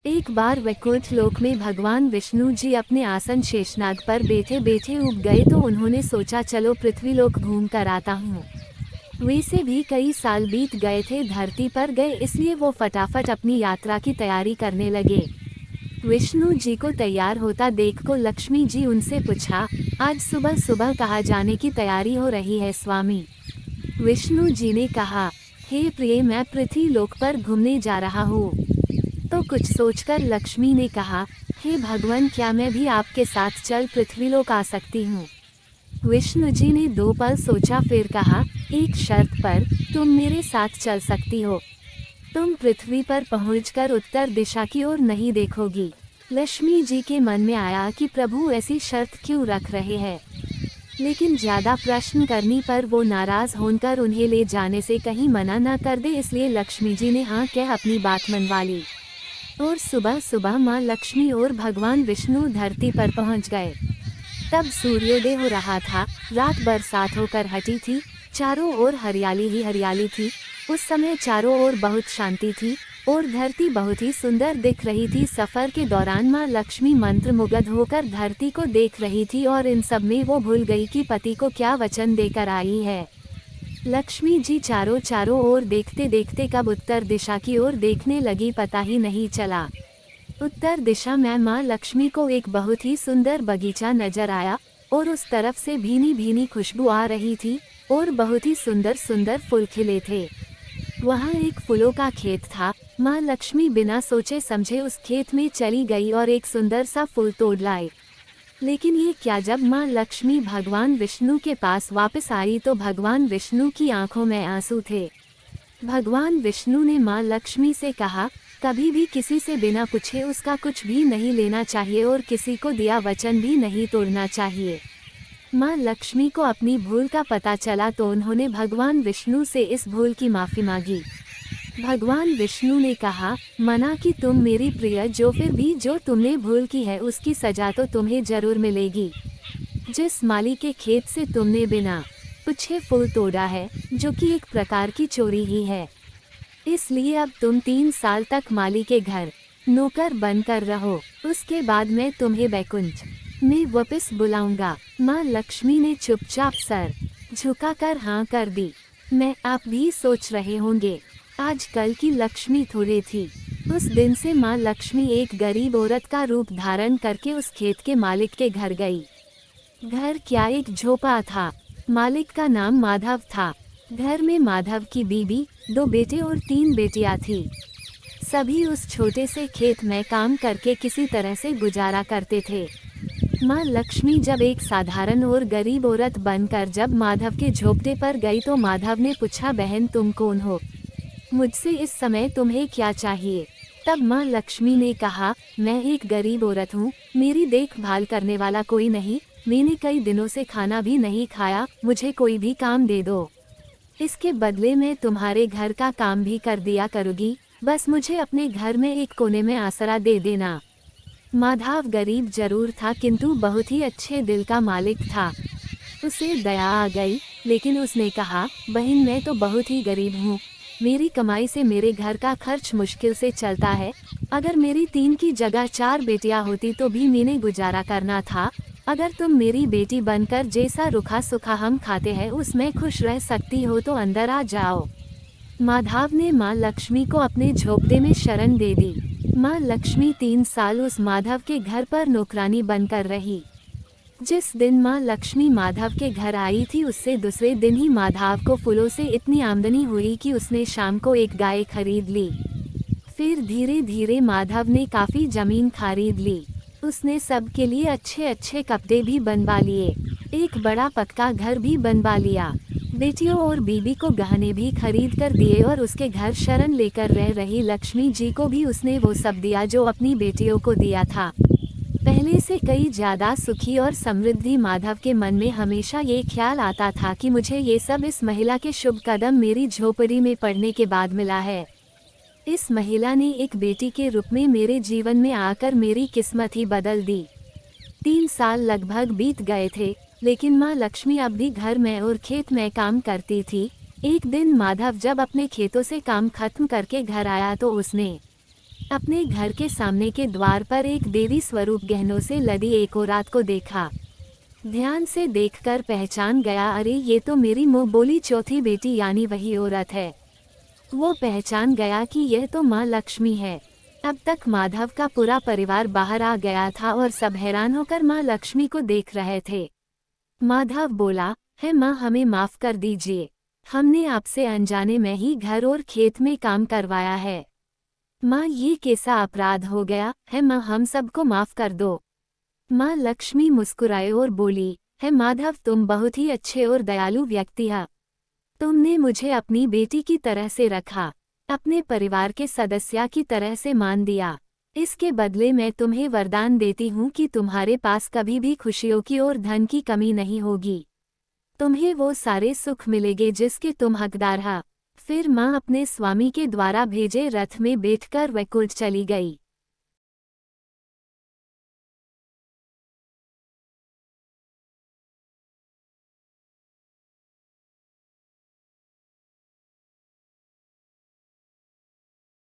एक बार वैकुंठ लोक में भगवान विष्णु जी अपने आसन शेषनाग पर बैठे बैठे उब गए तो उन्होंने सोचा चलो पृथ्वीलोक घूम कर आता हूँ। वैसे भी कई साल बीत गए थे धरती पर गए, इसलिए वो फटाफट अपनी यात्रा की तैयारी करने लगे। विष्णु जी को तैयार होता देख को लक्ष्मी जी उनसे पूछा, आज सुबह सुबह कहाँ जाने की तैयारी हो रही है स्वामी? विष्णु जी ने कहा, हे प्रिय, मैं पृथ्वी लोक पर घूमने जा रहा हूँ। तो कुछ सोचकर लक्ष्मी ने कहा, हे भगवान, क्या मैं भी आपके साथ चल पृथ्वीलोक आ सकती हूँ? विष्णु जी ने 2 पल सोचा, फिर कहा, एक शर्त पर, तुम मेरे साथ चल सकती हो। तुम पृथ्वी पर पहुंचकर उत्तर दिशा की ओर नहीं देखोगी। लक्ष्मी जी के मन में आया कि प्रभु ऐसी शर्त क्यों रख रहे हैं, लेकिन ज्यादा प्रश्न करने पर वो नाराज होकर उन्हें ले जाने से कहीं मना न कर दे, इसलिए लक्ष्मी जी ने हाँ कह अपनी बात मनवा ली। और सुबह सुबह माँ लक्ष्मी और भगवान विष्णु धरती पर पहुंच गए। तब सूर्योदय हो रहा था, रात बरसात होकर हटी थी, चारों ओर हरियाली ही हरियाली थी। उस समय चारों ओर बहुत शांति थी और धरती बहुत ही सुंदर दिख रही थी। सफर के दौरान माँ लक्ष्मी मंत्रमुग्ध होकर धरती को देख रही थी और इन सब में वो भूल गई कि पति को क्या वचन देकर आई है। लक्ष्मी जी चारों ओर देखते देखते कब उत्तर दिशा की ओर देखने लगी पता ही नहीं चला। उत्तर दिशा में माँ लक्ष्मी को एक बहुत ही सुंदर बगीचा नजर आया और उस तरफ से भीनी भीनी खुशबू आ रही थी और बहुत ही सुंदर सुंदर फूल खिले थे। वहाँ एक फूलों का खेत था। माँ लक्ष्मी बिना सोचे समझे उस खेत में चली गई और एक सुंदर सा फूल तोड़ लाई। लेकिन ये क्या, जब माँ लक्ष्मी भगवान विष्णु के पास वापस आई तो भगवान विष्णु की आंखों में आंसू थे। भगवान विष्णु ने माँ लक्ष्मी से कहा, कभी भी किसी से बिना पूछे उसका कुछ भी नहीं लेना चाहिए और किसी को दिया वचन भी नहीं तोड़ना चाहिए। माँ लक्ष्मी को अपनी भूल का पता चला तो उन्होंने भगवान विष्णु से इस भूल की माफ़ी मांगी। भगवान विष्णु ने कहा, मना कि तुम मेरी प्रिय, फिर भी जो तुमने भूल की है उसकी सजा तो तुम्हें जरूर मिलेगी। जिस माली के खेत से तुमने बिना पूछे फूल तोड़ा है, जो कि एक प्रकार की चोरी ही है, इसलिए अब तुम 3 साल तक माली के घर नौकर बनकर रहो। उसके बाद मैं तुम्हें बैकुंठ में वापस बुलाऊंगा। माँ लक्ष्मी ने चुपचाप सर झुकाकर हाँ कर दी। मैं आप भी सोच रहे होंगे, आजकल की लक्ष्मी थोड़ी थी। उस दिन से माँ लक्ष्मी एक गरीब औरत का रूप धारण करके उस खेत के मालिक के घर गई। घर क्या, एक झोपड़ा था। मालिक का नाम माधव था। घर में माधव की बीबी, 2 बेटे और 3 बेटियां थी। सभी उस छोटे से खेत में काम करके किसी तरह से गुजारा करते थे। माँ लक्ष्मी जब एक साधारण और गरीब औरत बनकर जब माधव के झोपड़े पर गई तो माधव ने पूछा, बहन तुम कौन हो? मुझसे इस समय तुम्हें क्या चाहिए? तब माँ लक्ष्मी ने कहा, मैं एक गरीब औरत हूँ, मेरी देखभाल करने वाला कोई नहीं, मैंने कई दिनों से खाना भी नहीं खाया, मुझे कोई भी काम दे दो। इसके बदले में तुम्हारे घर का काम भी कर दिया करूँगी, बस मुझे अपने घर में एक कोने में आसरा दे देना। माधव गरीब जरूर था किंतु बहुत ही अच्छे दिल का मालिक था। उसे दया आ गई, लेकिन उसने कहा, बहन मैं तो बहुत ही गरीब हूँ, मेरी कमाई से मेरे घर का खर्च मुश्किल से चलता है। अगर मेरी 3 की जगह 4 बेटियां होती तो भी मैंने गुजारा करना था। अगर तुम मेरी बेटी बनकर जैसा रूखा सूखा हम खाते हैं उसमें खुश रह सकती हो तो अंदर आ जाओ। माधव ने माँ लक्ष्मी को अपने झोपड़े में शरण दे दी। माँ लक्ष्मी 3 साल उस माधव के घर पर नौकरानी बनकर रही। जिस दिन माँ लक्ष्मी माधव के घर आई थी उससे दूसरे दिन ही माधव को फूलों से इतनी आमदनी हुई कि उसने शाम को एक गाय खरीद ली। फिर धीरे धीरे माधव ने काफ़ी ज़मीन खरीद ली। उसने सबके लिए अच्छे अच्छे कपड़े भी बनवा लिए, एक बड़ा पक्का घर भी बनवा लिया। बेटियों और बीबी को गहने भी खरीद कर दिए और उसके घर शरण लेकर रह रही लक्ष्मी जी को भी उसने वो सब दिया जो अपनी बेटियों को दिया था। पहले से कई ज़्यादा सुखी और समृद्धि माधव के मन में हमेशा ये ख्याल आता था कि मुझे ये सब इस महिला के शुभ कदम मेरी झोपड़ी में पड़ने के बाद मिला है। इस महिला ने एक बेटी के रूप में मेरे जीवन में आकर मेरी किस्मत ही बदल दी। 3 साल लगभग बीत गए थे, लेकिन माँ लक्ष्मी अब भी घर में और खेत में काम करती थी। एक दिन माधव जब अपने खेतों से काम खत्म करके घर आया तो उसने अपने घर के सामने के द्वार पर एक देवी स्वरूप गहनों से लदी एक औरत को देखा। ध्यान से देखकर पहचान गया, अरे ये तो मेरी मुंह बोली चौथी बेटी यानी वही औरत है। वो पहचान गया कि यह तो माँ लक्ष्मी है। अब तक माधव का पूरा परिवार बाहर आ गया था और सब हैरान होकर माँ लक्ष्मी को देख रहे थे। माधव बोला, है माँ, हमें माफ कर दीजिए, हमने आपसे अनजाने में ही घर और खेत में काम करवाया है। माँ, ये कैसा अपराध हो गया है माँ, हम सबको माफ कर दो। माँ लक्ष्मी मुस्कुराए और बोली, है माधव, तुम बहुत ही अच्छे और दयालु व्यक्ति हैं। तुमने मुझे अपनी बेटी की तरह से रखा, अपने परिवार के सदस्य की तरह से मान दिया। इसके बदले मैं तुम्हें वरदान देती हूँ कि तुम्हारे पास कभी भी खुशियों की और धन की कमी नहीं होगी। तुम्हें वो सारे सुख मिलेंगे जिसके तुम हकदार हो। फिर माँ अपने स्वामी के द्वारा भेजे रथ में बैठकर वैकुंठ चली गई।